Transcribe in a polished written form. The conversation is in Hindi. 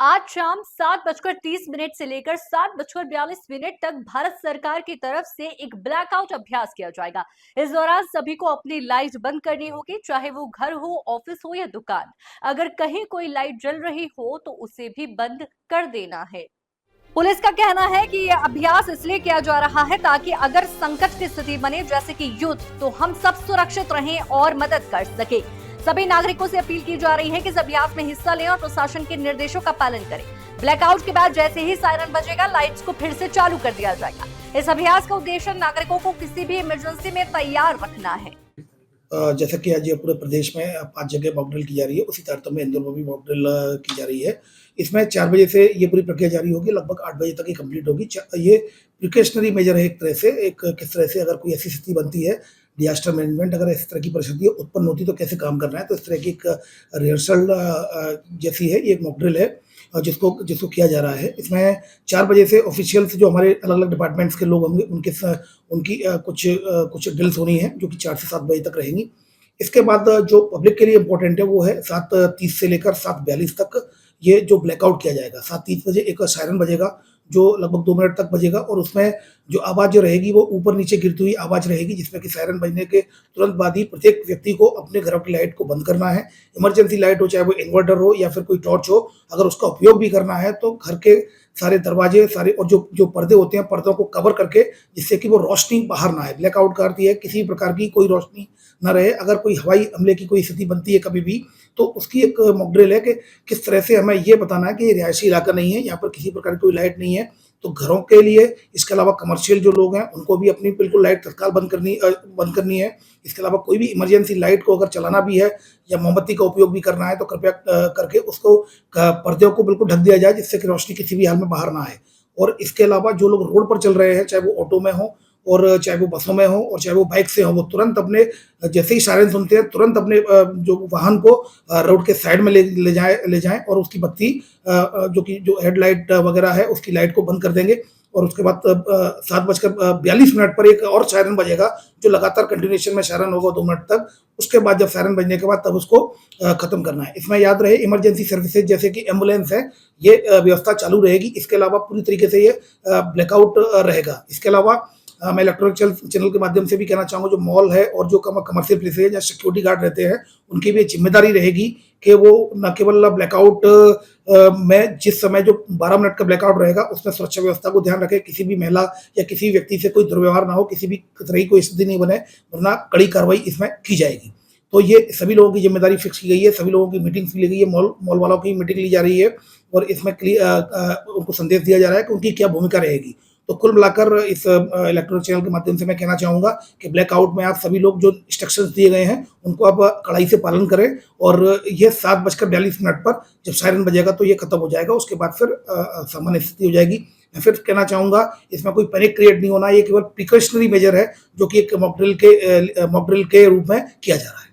आज शाम 7:30 से लेकर 7:42 तक भारत सरकार की तरफ से एक ब्लैकआउट अभ्यास किया जाएगा। इस दौरान सभी को अपनी लाइट बंद करनी होगी, चाहे वो घर हो, ऑफिस हो या दुकान। अगर कहीं कोई लाइट जल रही हो तो उसे भी बंद कर देना है। पुलिस का कहना है कि यह अभ्यास इसलिए किया जा रहा है ताकि अगर संकट की स्थिति बने, जैसे कि युद्ध, तो हम सब सुरक्षित रहें और मदद कर सके। सभी नागरिकों से अपील की जा रही है कि इस अभ्यास में हिस्सा लें और प्रशासन के निर्देशों का पालन करें। ब्लैकआउट के बाद जैसे ही सायरन बजेगा, लाइट्स को फिर से चालू कर दिया जाएगा। इस अभ्यास का उद्देश्य नागरिकों को किसी भी इमरजेंसी में तैयार रखना है। जैसा कि आज ये पूरे प्रदेश में 5 जगह मॉकड्रिल की जा रही है, उसी तारतम्य में इंदौर में भी मॉकड्रिल की जा रही है। इसमें 4 बजे से ये पूरी प्रक्रिया जारी होगी, लगभग 8 बजे तक ये कंप्लीट होगी। ये प्रिकॉशनरी मेजर है एक तरह से, किस तरह से अगर कोई ऐसी स्थिति बनती है, डिजास्टर मैनेजमेंट अगर इस तरह की परिस्थिति उत्पन्न होती है तो कैसे काम करना है, तो इस तरह की एक रिहर्सल जैसी है, ये एक मॉकड्रिल है जिसको जिसको किया जा रहा है। इसमें 4 बजे से ऑफिशियल्स जो हमारे अलग-अलग डिपार्टमेंट्स के लोग होंगे, उनकी कुछ ड्रिल्स होनी है जो कि 4 से 7 बजे तक रहेंगी। इसके बाद जो पब्लिक के लिए इम्पोर्टेंट है वो है 7:30 से लेकर 7:42 तक ये जो ब्लैकआउट किया जाएगा। 7:30 बजे एक सायरन बजेगा जो लगभग 2 मिनट तक बजेगा और उसमें जो आवाज़ जो रहेगी वो ऊपर-नीचे गिरती हुई आवाज़ रहेगी, जिसमें कि सायरन बजने के तुरंत बाद ही प्रत्येक व्यक्ति को अपने घरों की लाइट को बंद करना है। इमरजेंसी लाइट हो, चाहे वो इन्वर्टर हो या फिर कोई टॉर्च हो, अगर उसका उपयोग भी करना है तो घर के सारे दरवाजे सारे और जो जो पर्दे होते हैं, पर्दों को कवर करके, जिससे कि वो रोशनी बाहर ना आए। ब्लैकआउट का अर्थ ये है किसी भी प्रकार की कोई रोशनी ना रहे। अगर कोई हवाई हमले की कोई स्थिति बनती है कभी भी, तो उसकी एक मॉकड्रिल है कि किस तरह से हमें ये बताना है कि ये रिहायशी इलाका नहीं है, यहाँ पर किसी प्रकार की कोई लाइट नहीं है। तो घरों के लिए, इसके अलावा कमर्शियल जो लोग हैं उनको भी अपनी बिल्कुल लाइट तत्काल बंद करनी है। इसके अलावा कोई भी इमरजेंसी लाइट को अगर चलाना भी है या मोमबत्ती का उपयोग भी करना है तो कृपया करके उसको पर्दों को बिल्कुल ढक दिया जाए, जिससे कि रोशनी किसी भी हाल में बाहर ना आए। और इसके अलावा जो लोग रोड पर चल रहे हैं, चाहे वो ऑटो में हो और चाहे वो बसों में हो और चाहे वो बाइक से हो, वो तुरंत अपने जैसे ही सायरन सुनते हैं तुरंत अपने जो वाहन को रोड के साइड में ले जाएं और उसकी बत्ती जो हेडलाइट वगैरह है उसकी लाइट को बंद कर देंगे। और उसके बाद 7:42 पर एक और सायरन बजेगा जो लगातार कंटिन्यूएशन में सायरन होगा 2 मिनट तक। उसके बाद जब सायरन बजने के बाद तब उसको खत्म करना है। इसमें याद रहे इमरजेंसी सर्विसेज जैसे कि एम्बुलेंस है, ये व्यवस्था चालू रहेगी। इसके अलावा पूरी तरीके से ये ब्लैकआउट रहेगा। इसके अलावा मैं इलेक्ट्रॉनिक चैनल के माध्यम से भी कहना चाहूँगा, जो मॉल है और जो कमर्शियल प्लेसेज है जहाँ सिक्योरिटी गार्ड रहते हैं, उनकी भी जिम्मेदारी रहेगी कि वो न केवल ब्लैकआउट में जिस समय जो 12 मिनट का ब्लैकआउट रहेगा उसमें सुरक्षा व्यवस्था को ध्यान रखें, किसी भी महिला या किसी व्यक्ति से कोई दुर्व्यवहार ना हो, किसी भी तरह की कोई स्थिति नहीं बने, वरना कड़ी कार्रवाई इसमें की जाएगी। तो ये सभी लोगों की जिम्मेदारी फिक्स की गई है, सभी लोगों की मीटिंग्स ली गई है, मॉल वालों की मीटिंग ली जा रही है और इसमें उनको संदेश दिया जा रहा है कि उनकी क्या भूमिका रहेगी। तो कुल मिलाकर इस इलेक्ट्रॉनिक चैनल के माध्यम से मैं कहना चाहूँगा कि ब्लैकआउट में आप सभी लोग जो इंस्ट्रक्शंस दिए गए हैं उनको आप कड़ाई से पालन करें और ये 7:42 पर जब सायरन बजेगा तो ये खत्म हो जाएगा। उसके बाद फिर सामान्य स्थिति हो जाएगी। मैं फिर कहना चाहूँगा, इसमें कोई पैनिक क्रिएट नहीं होना, ये केवल प्रिकॉशनरी मेजर है जो कि एक मॉकड्रिल के रूप में किया जा रहा है।